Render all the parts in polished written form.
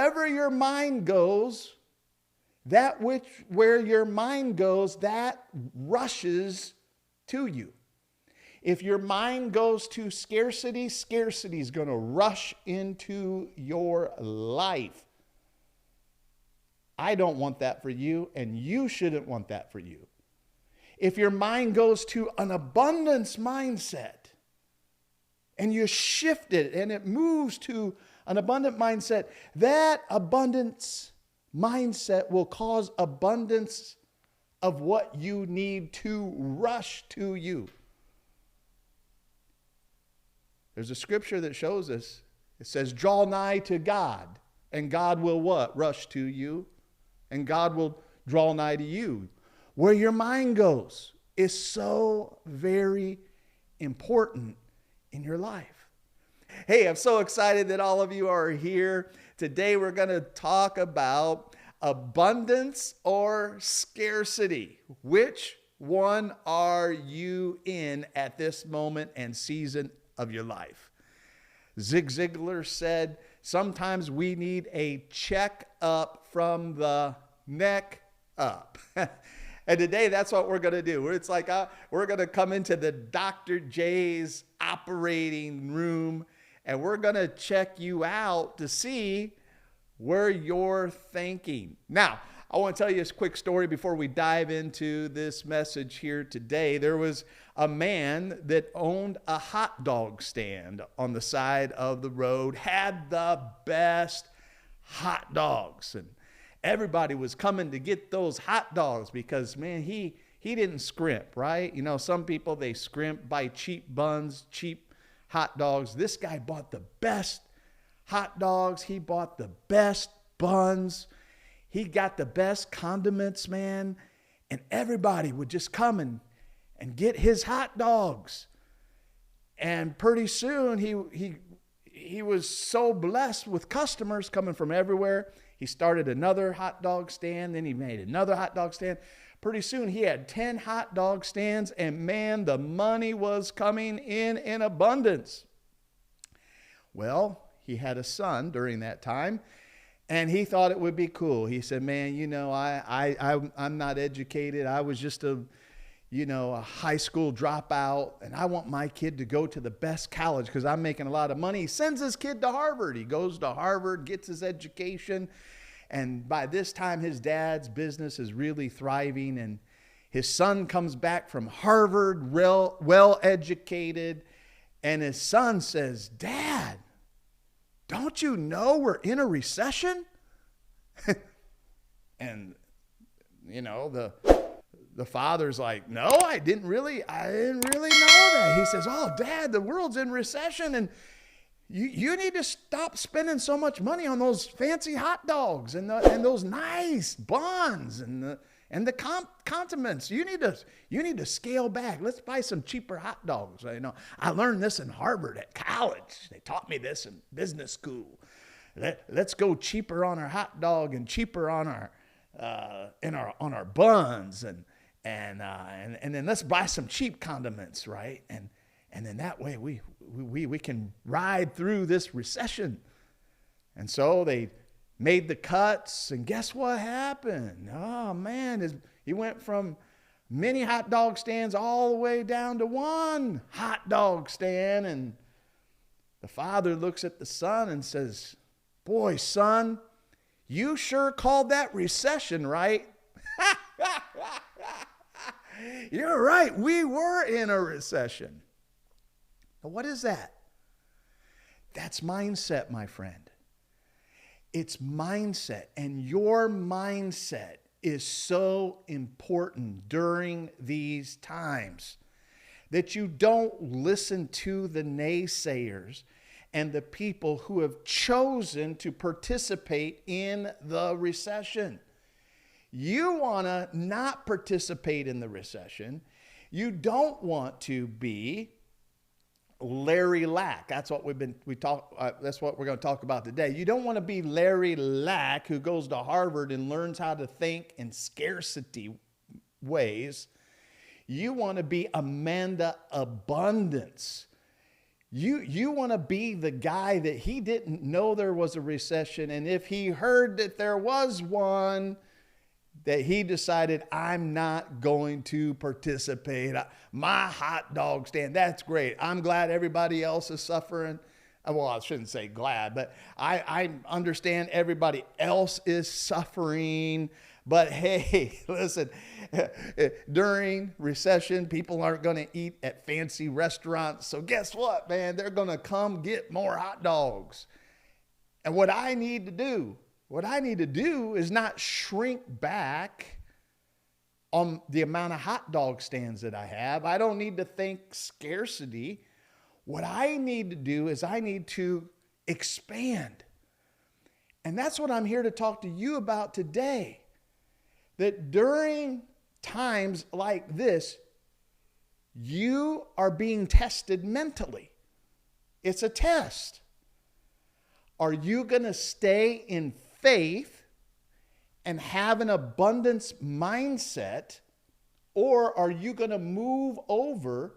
wherever your mind goes, where your mind goes, that rushes to you. If your mind goes to scarcity, scarcity is going to rush into your life. I don't want that for you, and you shouldn't want that for you. If your mind goes to an abundance mindset, and you shift it, and it moves to an abundant mindset, that abundance mindset will cause abundance of what you need to rush to you. There's a scripture that shows us. It says, draw nigh to God, and God will what? Rush to you, and God will draw nigh to you. Where your mind goes is so very important in your life. Hey, I'm so excited that all of you are here. Today we're going to talk about abundance or scarcity. Which one are you in at this moment and season of your life? Zig Ziglar said, sometimes we need a check up from the neck up. And today, that's what we're going to do. It's like we're going to come into the Dr. J's operating room, and we're going to check you out to see where you're thinking. Now, I want to tell you a quick story before we dive into this message here today. There was a man that owned a hot dog stand on the side of the road, had the best hot dogs, and everybody was coming to get those hot dogs because, man, he didn't scrimp, right? You know, some people, they scrimp, buy cheap buns, cheap hot dogs. This guy bought the best hot dogs. He bought the best buns. He got the best condiments, man. And everybody would just come and get his hot dogs. And pretty soon, he was so blessed with customers coming from everywhere. He started another hot dog stand, then he made another hot dog stand. Pretty soon he had 10 hot dog stands, and man, the money was coming in abundance. Well, he had a son during that time, and he thought it would be cool. He said, man, you know, I'm not educated. I was just a high school dropout, and I want my kid to go to the best college because I'm making a lot of money. He sends his kid to Harvard. He goes to Harvard, gets his education, and by this time, his dad's business is really thriving, and his son comes back from Harvard, well-educated, and his son says, Dad, don't you know we're in a recession? And, you know, the father's like, no, I didn't really know that. He says, oh, Dad, the world's in recession, and you need to stop spending so much money on those fancy hot dogs and those nice buns and the condiments. You need to scale back. Let's buy some cheaper hot dogs. You know, I learned this in Harvard at college. They taught me this in business school. Let's go cheaper on our hot dog and cheaper on our buns and then let's buy some cheap condiments, right? And then that way we can ride through this recession. And so they made the cuts, and guess what happened? Oh man, he went from many hot dog stands all the way down to one hot dog stand. And the father looks at the son and says, boy, son, you sure called that recession, right? You're right. We were in a recession. Now, what is that? That's mindset, my friend. It's mindset. And your mindset is so important during these times that you don't listen to the naysayers and the people who have chosen to participate in the recession. You want to not participate in the recession. You don't want to be Larry Lack. That's what that's what we're going to talk about today. You don't want to be Larry Lack, who goes to Harvard and learns how to think in scarcity ways. You want to be Amanda Abundance. You want to be the guy that he didn't know there was a recession, and if he heard that there was one, that he decided, I'm not going to participate. My hot dog stand, that's great. I'm glad everybody else is suffering. Well, I shouldn't say glad, but I understand everybody else is suffering. But hey, listen, during recession, people aren't going to eat at fancy restaurants. So guess what, man? They're going to come get more hot dogs. And what I need to do is not shrink back on the amount of hot dog stands that I have. I don't need to think scarcity. What I need to do is I need to expand. And that's what I'm here to talk to you about today. That during times like this, you are being tested mentally. It's a test. Are you going to stay in faith and have an abundance mindset, or are you going to move over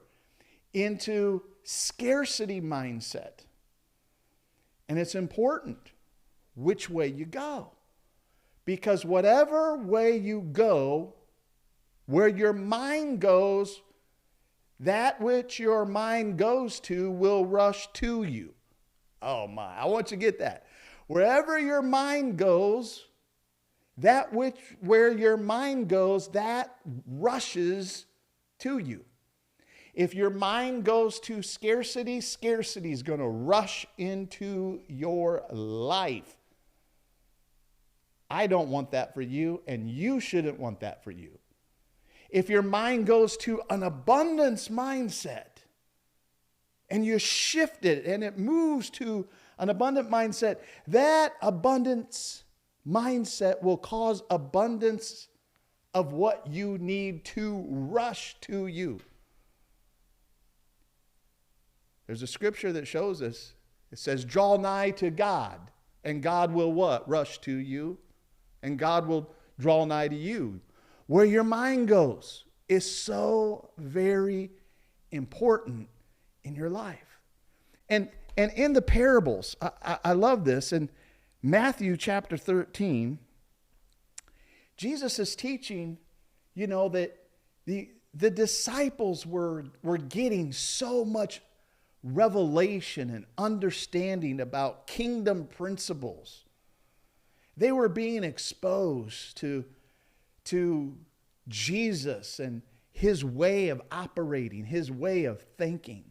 into scarcity mindset? And it's important which way you go, because whatever way you go, where your mind goes, that which your mind goes to will rush to you. Oh my, I want you to get that. Wherever your mind goes, where your mind goes, that rushes to you. If your mind goes to scarcity, scarcity is going to rush into your life. I don't want that for you, and you shouldn't want that for you. If your mind goes to an abundance mindset, and you shift it and it moves to an abundant mindset, that abundance mindset will cause abundance of what you need to rush to you. There's a scripture that shows us. It says, draw nigh to God, and God will what? Rush to you, and God will draw nigh to you. Where your mind goes is so very important in your life. And in the parables, I love this. In Matthew chapter 13, Jesus is teaching, that the disciples were getting so much revelation and understanding about kingdom principles. They were being exposed to Jesus and his way of operating, his way of thinking.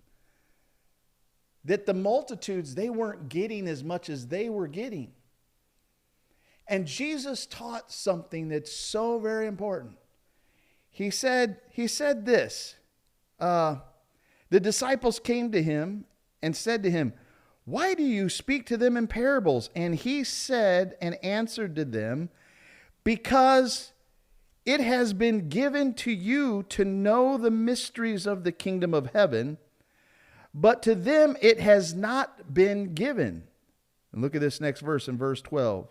That the multitudes, they weren't getting as much as they were getting. And Jesus taught something that's so very important. He said this, the disciples came to him and said to him, why do you speak to them in parables? And he said and answered to them, because it has been given to you to know the mysteries of the kingdom of heaven, but to them it has not been given. And look at this next verse in verse 12.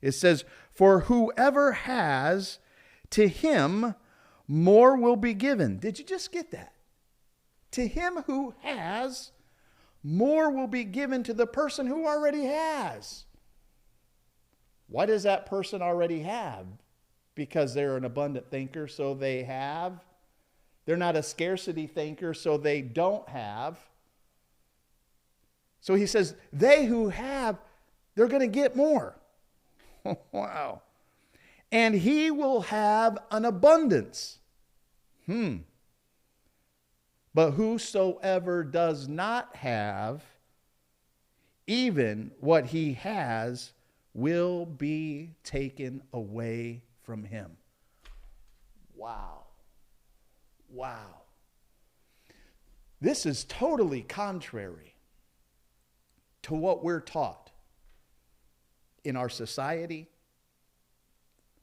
It says, for whoever has, to him more will be given. Did you just get that? To him who has, more will be given to the person who already has. Why does that person already have? Because they're an abundant thinker, so they have. They're not a scarcity thinker, so they don't have. So he says, they who have, they're going to get more. Wow. And he will have an abundance. But whosoever does not have, even what he has, will be taken away from him. Wow. Wow. This is totally contrary to what we're taught in our society,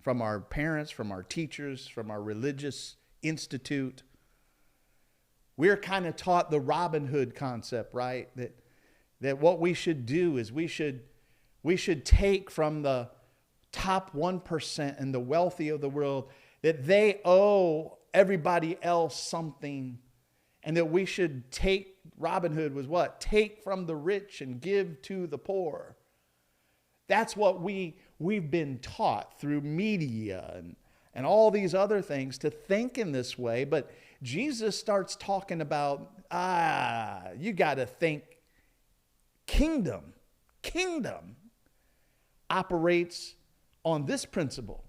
from our parents, from our teachers, from our religious institute. We're kind of taught the Robin Hood concept, right? That what we should do is we should take from the top 1% and the wealthy of the world, that they owe everybody else something, and that we should take, Robin Hood was what? Take from the rich and give to the poor. That's what we've been taught through media and all these other things, to think in this way. But Jesus starts talking about, you got to think kingdom. Kingdom operates on this principle,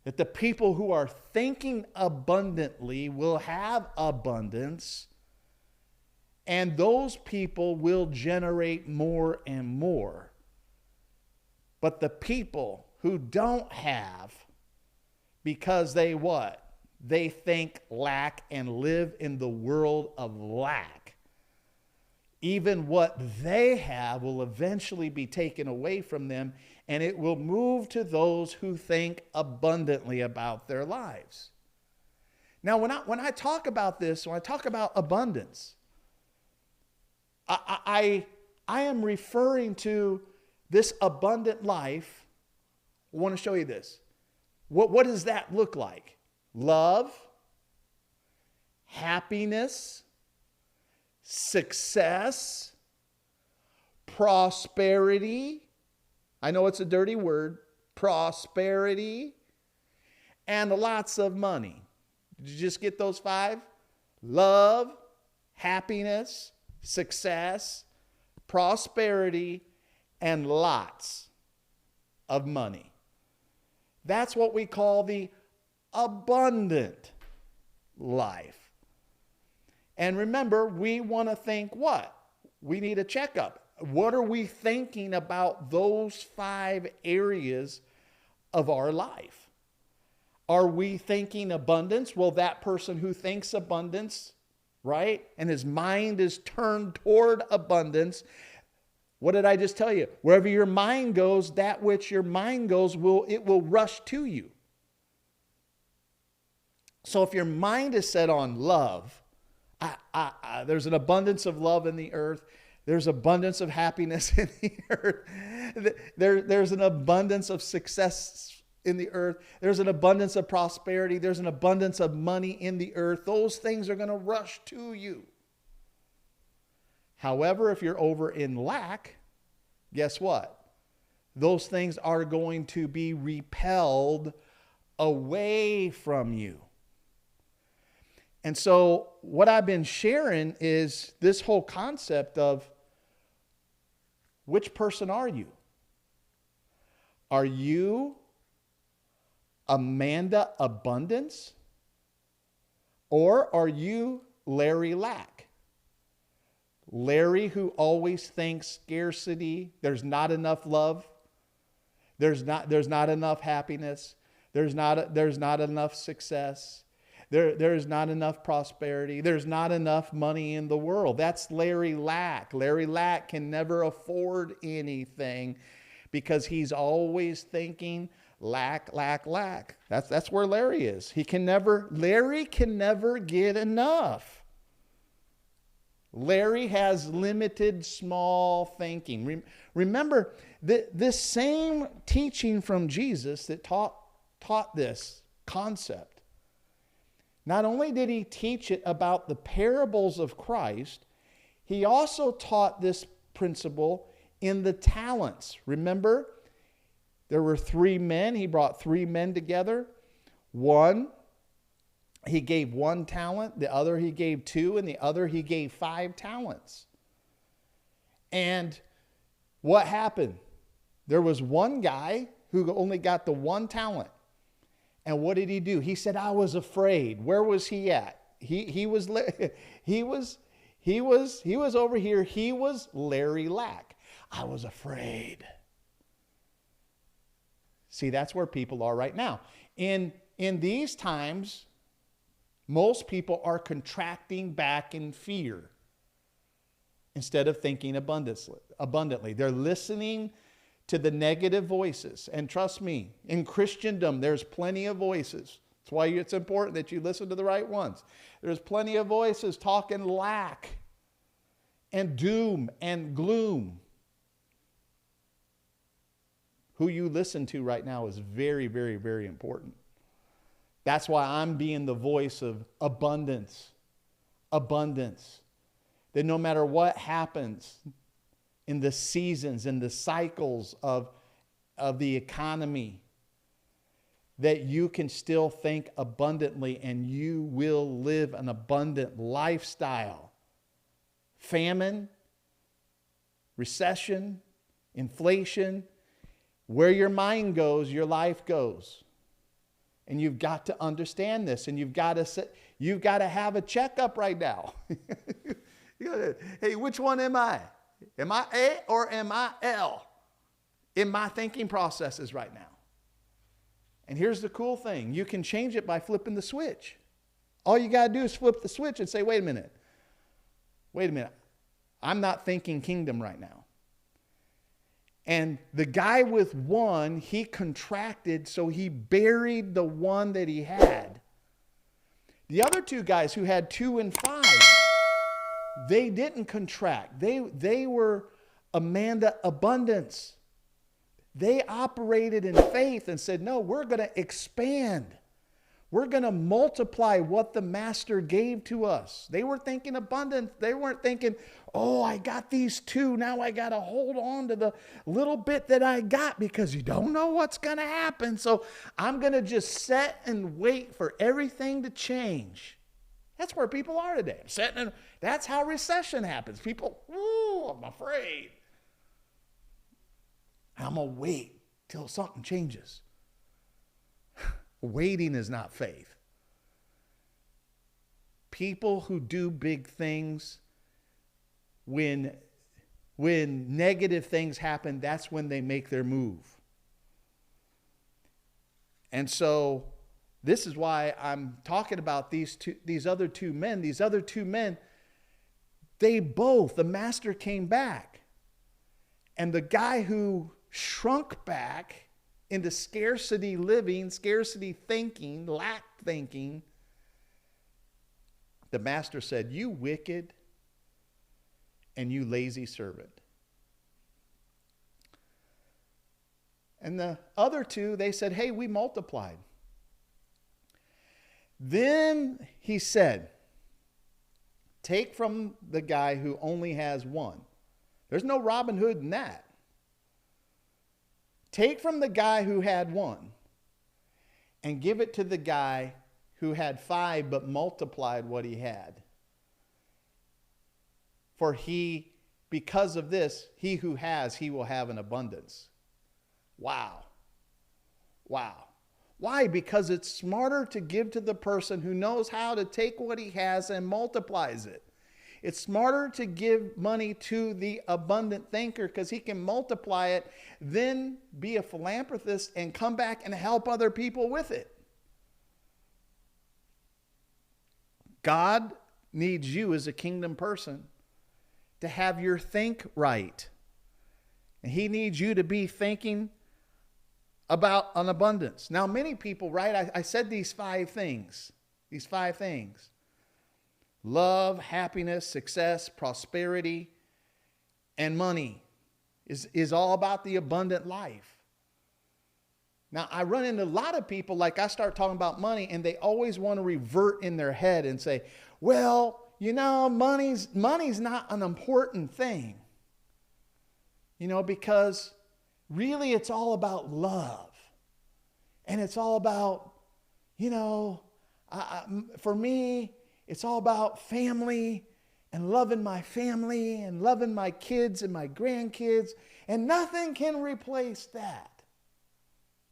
that the people who are thinking abundantly will have abundance, and those people will generate more and more. But the people who don't have, because they what? They think lack and live in the world of lack. Even what they have will eventually be taken away from them, and it will move to those who think abundantly about their lives. Now, when I talk about this, when I talk about abundance, I am referring to this abundant life. I want to show you this. What does that look like? Love, happiness, success, prosperity. I know it's a dirty word. Prosperity, and lots of money. Did you just get those 5? Love, happiness, success, prosperity, and lots of money. That's what we call the abundant life. And remember, we want to think what? We need a checkup. What are we thinking about those 5 areas of our life? Are we thinking abundance? Well, that person who thinks abundance, right, and his mind is turned toward abundance, what did I just tell you? Wherever your mind goes, that which your mind goes, it will rush to you. So if your mind is set on love, there's an abundance of love in the earth. There's abundance of happiness in the earth. There's an abundance of success in the earth. There's an abundance of prosperity. There's an abundance of money in the earth. Those things are going to rush to you. However, if you're over in lack, guess what? Those things are going to be repelled away from you. And so what I've been sharing is this whole concept of, which person are you? Are you Amanda Abundance? Or are you Larry Lack? Larry who always thinks scarcity, there's not enough love, there's not enough happiness, there's not enough success, there's not enough prosperity, there's not enough money in the world. That's Larry Lack. Larry Lack can never afford anything because he's always thinking lack, lack, lack. That's where Larry is. Larry can never get enough. Larry has limited, small thinking. Remember, this same teaching from Jesus that taught this concept, not only did he teach it about the parables of Christ, he also taught this principle in the talents. Remember, there were 3 men. He brought 3 men together. One, he gave 1 talent, the other he gave 2, and the other he gave 5 talents. And what happened? There was one guy who only got the 1 talent. And what did he do? He said, I was afraid. Where was he at? He was over here. He was Larry Lack. I was afraid. See, that's where people are right now. In these times, most people are contracting back in fear instead of thinking abundantly. They're listening to the negative voices. And trust me, in Christendom, there's plenty of voices. That's why it's important that you listen to the right ones. There's plenty of voices talking lack and doom and gloom. Who you listen to right now is very, very, very important. That's why I'm being the voice of abundance. abundance. That no matter what happens in the seasons and the cycles of the economy, that you can still think abundantly and you will live an abundant lifestyle. Famine, recession, inflation, where your mind goes, your life goes. And you've got to understand this, and you've got to have a checkup right now. Hey, which one am I? Am I A or am I L in my thinking processes right now? And here's the cool thing. You can change it by flipping the switch. All you got to do is flip the switch and say, wait a minute. I'm not thinking kingdom right now. And the guy with 1, he contracted, so he buried the 1 that he had. The other 2 guys who had 2 and 5, they didn't contract. They were Amanda abundance. They operated in faith and said, no, we're going to expand. We're going to multiply what the master gave to us. They were thinking abundance. They weren't thinking, oh, I got these 2. Now I got to hold on to the little bit that I got because you don't know what's going to happen. So I'm going to just sit and wait for everything to change. That's where people are today. That's how recession happens. People, I'm afraid. I'm going to wait till something changes. Waiting is not faith. People who do big things, when negative things happen, that's when they make their move. And so this is why I'm talking about these other two men. These other 2 men, the master came back. And the guy who shrunk back into scarcity living, scarcity thinking, lack thinking, the master said, you wicked and you lazy servant. And the other 2, they said, hey, we multiplied. Then he said, take from the guy who only has 1. There's no Robin Hood in that. Take from the guy who had 1 and give it to the guy who had 5 but multiplied what he had. For because of this, he who has, he will have an abundance. Wow. Why? Because it's smarter to give to the person who knows how to take what he has and multiplies it. It's smarter to give money to the abundant thinker because he can multiply it, then be a philanthropist and come back and help other people with it. God needs you as a kingdom person to have your think right. And he needs you to be thinking about an abundance. Now, many people, right? I said these 5 things. These 5 things. Love, happiness, success, prosperity, and money is all about the abundant life. Now, I run into a lot of people, like I start talking about money, and they always want to revert in their head and say, well, money's not an important thing. Because really it's all about love. And it's all about, for me, it's all about family and loving my family and loving my kids and my grandkids. And nothing can replace that.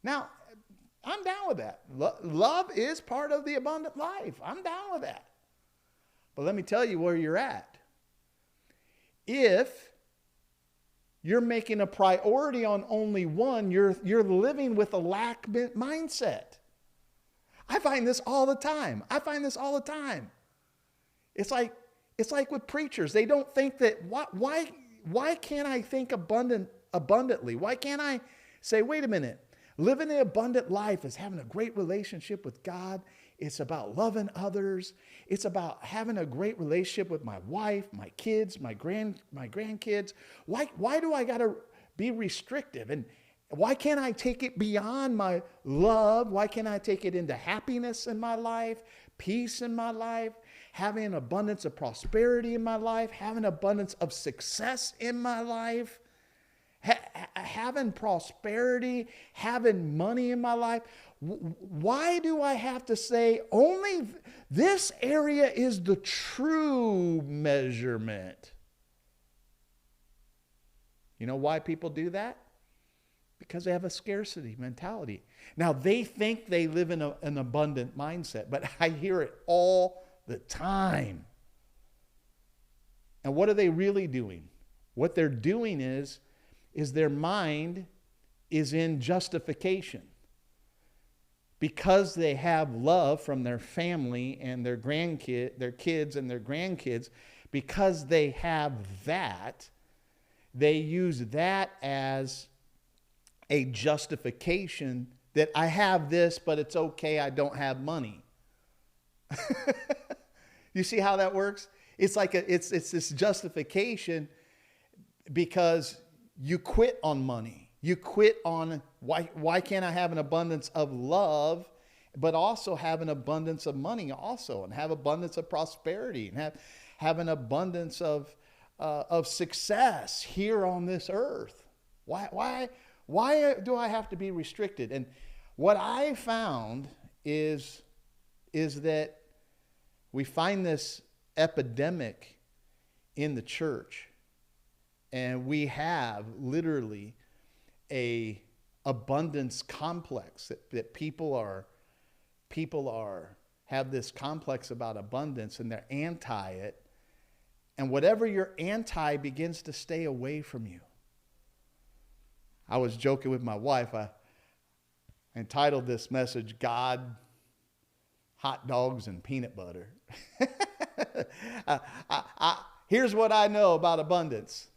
Now, I'm down with that. Love is part of the abundant life. I'm down with that. But let me tell you where you're at. If you're making a priority on only one, you're living with a lack mindset. I find this all the time. It's like with preachers. They don't think that, why can't I think abundantly? Why can't I say, wait a minute, living the abundant life is having a great relationship with God. It's about loving others. It's about having a great relationship with my wife, my kids, my grandkids. Why do I got to be restrictive? And why can't I take it beyond my love? Why can't I take it into happiness in my life, peace in my life, having an abundance of prosperity in my life, having an abundance of success in my life, having prosperity, having money in my life. Why do I have to say only this area is the true measurement? You know why people do that? Because they have a scarcity mentality. Now, they think they live in an abundant mindset, but I hear it all the time. And what are they really doing? What they're doing is their mind is in justification. Because they have love from their family and their kids and their grandkids, because they have that, they use that as a justification that I have this, but it's okay, I don't have money. You see how that works? It's like it's this justification because you quit on money. You quit on why can't I have an abundance of love, but also have an abundance of money also, and have abundance of prosperity, and have an abundance of success here on this earth. Why do I have to be restricted? And what I found is that we find this epidemic in the church, and we have literally a abundance complex that people have this complex about abundance, and they're anti it. And whatever you're anti begins to stay away from you. I was joking with my wife. I entitled this message, God, Hot Dogs, and Peanut Butter. Here's what I know about abundance.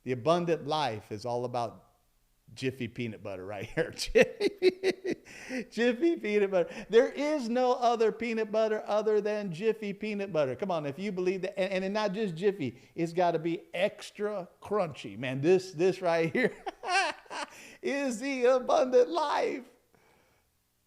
The abundant life is all about Jiffy peanut butter right here. Jiffy peanut butter. There is no other peanut butter other than Jiffy peanut butter. Come on, if you believe that, and not just Jiffy, it's got to be extra crunchy. Man, this right here is the abundant life.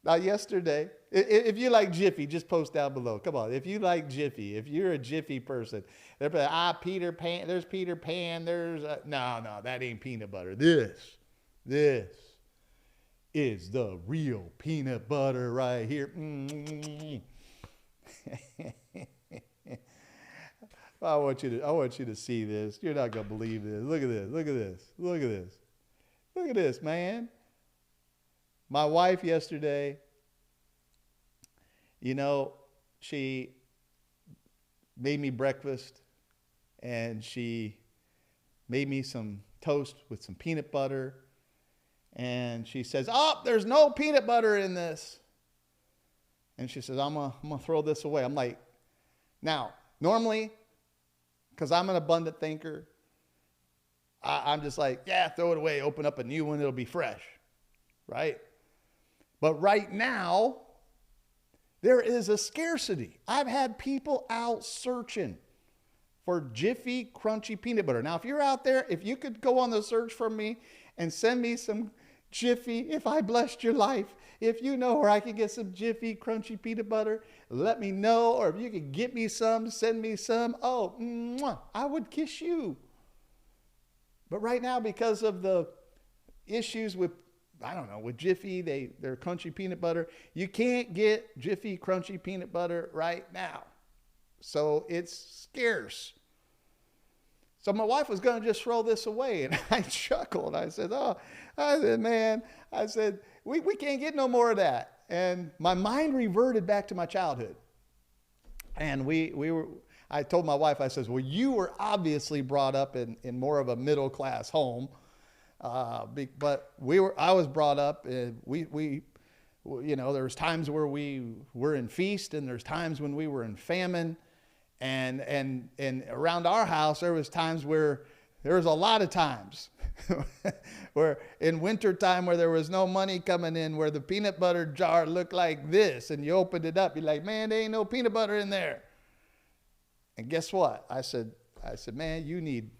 Now, yesterday, if you like Jiffy, just post down below. Come on, if you like Jiffy, if you're a Jiffy person, they're like, Peter Pan, there's Peter Pan, there's, no, that ain't peanut butter. This is the real peanut butter right here. I want you to see this. You're not gonna believe this. Look at this, man. My wife yesterday, she made me breakfast, and she made me some toast with some peanut butter. And she says, "Oh, there's no peanut butter in this." And she says, I'm gonna throw this away. I'm like, now, normally, because I'm an abundant thinker, I'm just like, yeah, throw it away, open up a new one, it'll be fresh, right? But right now, there is a scarcity. I've had people out searching for Jiffy Crunchy Peanut Butter. Now, if you're out there, if you could go on the search for me and send me some Jiffy, if I blessed your life, if you know where I can get some Jiffy Crunchy Peanut Butter, let me know. Or if you could get me some, send me some. Oh, I would kiss you. But right now, because of the issues with Jiffy, they're crunchy peanut butter, you can't get Jiffy Crunchy Peanut Butter right now. So it's scarce. So my wife was going to just throw this away, and I chuckled. I said, man, we can't get no more of that. And my mind reverted back to my childhood. And I told my wife, I says, well, you were obviously brought up in more of a middle class home. But I was brought up, there was times where we were in feast, and there's times when we were in famine. And around our house, there was times where there was a lot of times where in wintertime where there was no money coming in, where the peanut butter jar looked like this, and you opened it up, you're like, man, there ain't no peanut butter in there. And guess what? I said, man,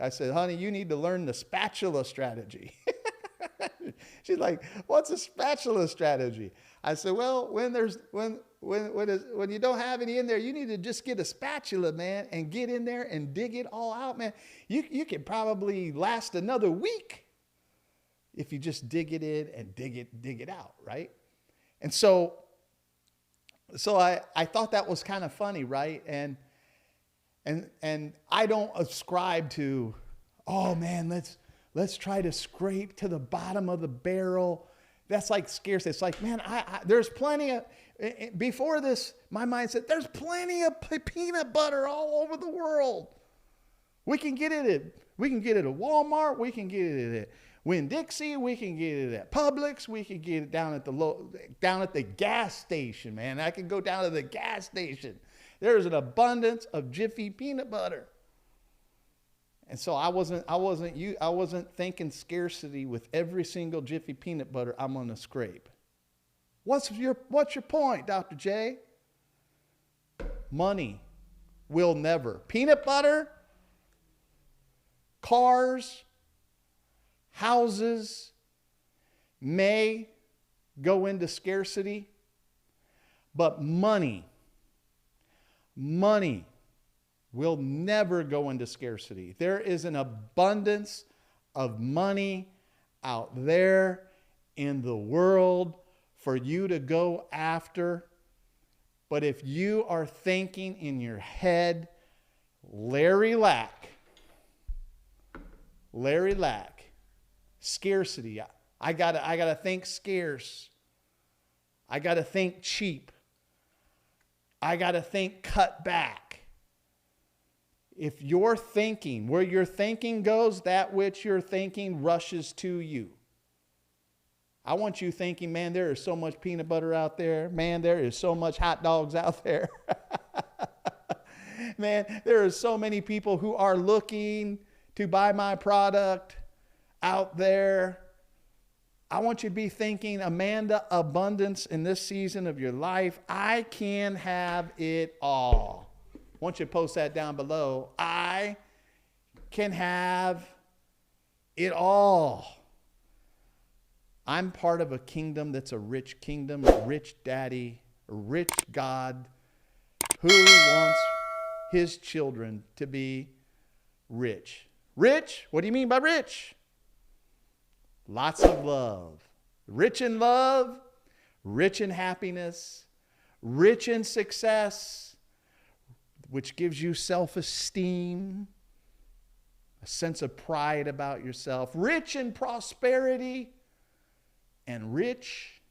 I said, honey, you need to learn the spatula strategy. She's like, what's a spatula strategy? I said, well, when you don't have any in there, you need to just get a spatula, man, and get in there and dig it all out, man. You can probably last another week if you just dig it in and dig it out, right? And so I thought that was kind of funny, right? And I don't ascribe to, oh man, let's try to scrape to the bottom of the barrel. That's like scarcity. It's like, man, there's plenty of, before this, my mind said, there's plenty of peanut butter all over the world. We can get it at Walmart. We can get it at Winn-Dixie. We can get it at Publix. We can get it down at the gas station, man. I can go down to the gas station. There's an abundance of Jiffy peanut butter. And so I wasn't thinking scarcity with every single Jiffy peanut butter I'm going to scrape. What's your point, Dr. J? Money will never. Peanut butter, cars, houses may go into scarcity, but money will never go into scarcity. There is an abundance of money out there in the world for you to go after. But if you are thinking in your head, Larry Lack, scarcity, I gotta think scarce. I gotta think cheap. I gotta think cut back. If you're thinking, where your thinking goes, that which you're thinking rushes to you. I want you thinking, man, there is so much peanut butter out there. Man, there is so much hot dogs out there. Man, there are so many people who are looking to buy my product out there. I want you to be thinking, Amanda, abundance in this season of your life. I can have it all. I want you to post that down below. I can have it all. I'm part of a kingdom that's a rich kingdom, a rich daddy, a rich God who wants his children to be rich. Rich? What do you mean by rich? Lots of love. Rich in love, rich in happiness, rich in success, which gives you self-esteem, a sense of pride about yourself, rich in prosperity, and rich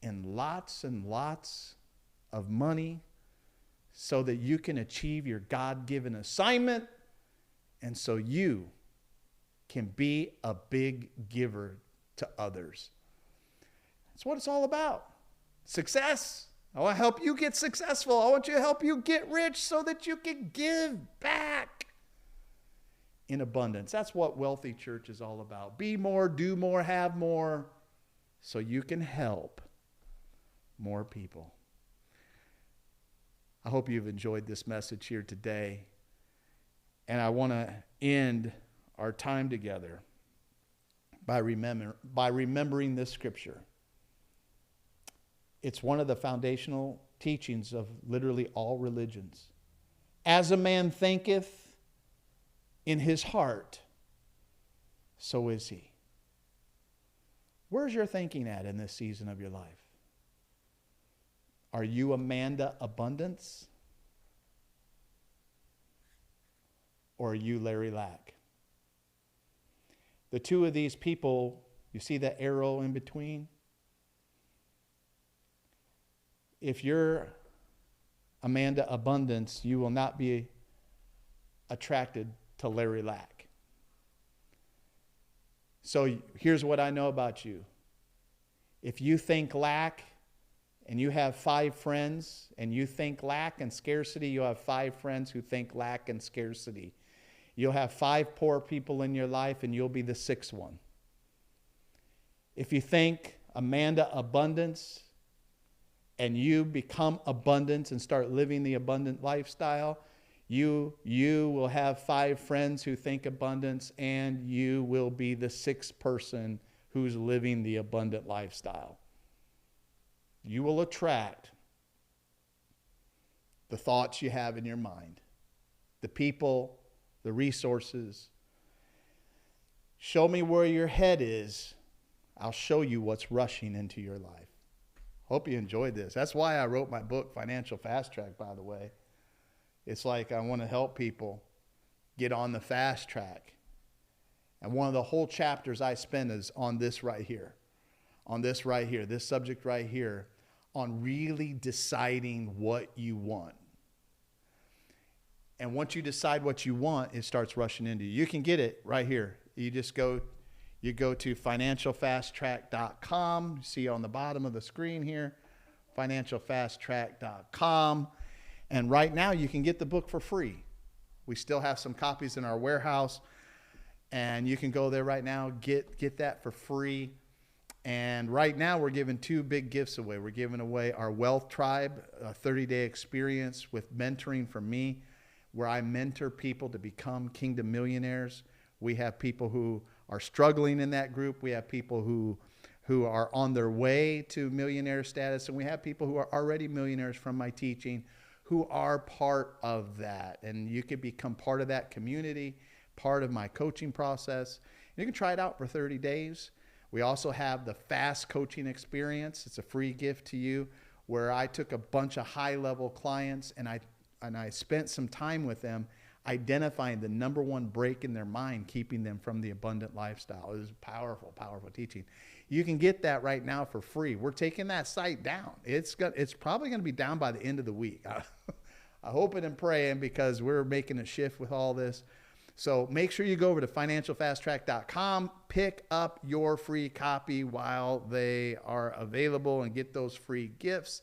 in lots and lots of money so that you can achieve your God-given assignment and so you can be a big giver to others. That's what it's all about. Success. I want to help you get successful. I want you to help you get rich so that you can give back in abundance. That's what Wealthy Church is all about. Be more, do more, have more, so you can help more people. I hope you've enjoyed this message here today. And I want to end our time together by remembering this scripture. It's one of the foundational teachings of literally all religions. As a man thinketh in his heart, so is he. Where's your thinking at in this season of your life? Are you Amanda Abundance? Or are you Larry Lack? The two of these people, you see that arrow in between? If you're Amanda Abundance, you will not be attracted to Larry Lack. So here's what I know about you. If you think lack and you have 5 friends and you think lack and scarcity, you'll have 5 friends who think lack and scarcity. You'll have 5 poor people in your life and you'll be the 6th one. If you think Amanda Abundance and you become abundance and start living the abundant lifestyle, You will have 5 friends who think abundance, and you will be the 6th person who's living the abundant lifestyle. You will attract the thoughts you have in your mind, the people, the resources. Show me where your head is. I'll show you what's rushing into your life. Hope you enjoyed this. That's why I wrote my book, Financial Fast Track, by the way. It's like I want to help people get on the fast track. And one of the whole chapters I spend is on this right here. On this right here, this subject right here, on really deciding what you want. And once you decide what you want, it starts rushing into you. You can get it right here. You just go to financialfasttrack.com. You see on the bottom of the screen here, financialfasttrack.com. And right now you can get the book for free. We still have some copies in our warehouse, and you can go there right now, get that for free. And right now we're giving 2 big gifts away. We're giving away our Wealth Tribe, a 30-day experience with mentoring from me, where I mentor people to become kingdom millionaires. We have people who are struggling in that group. We have people who are on their way to millionaire status, and we have people who are already millionaires from my teaching who are part of that. And you can become part of that community, part of my coaching process. You can try it out for 30 days. We also have the Fast Coaching Experience. It's a free gift to you, where I took a bunch of high-level clients and I spent some time with them identifying the '1 break in their mind, keeping them from the abundant lifestyle. It was powerful, powerful teaching. You can get that right now for free. We're taking that site down. It's probably going to be down by the end of the week. I hoping and praying, because we're making a shift with all this. So make sure you go over to financialfasttrack.com, pick up your free copy while they are available, and get those free gifts.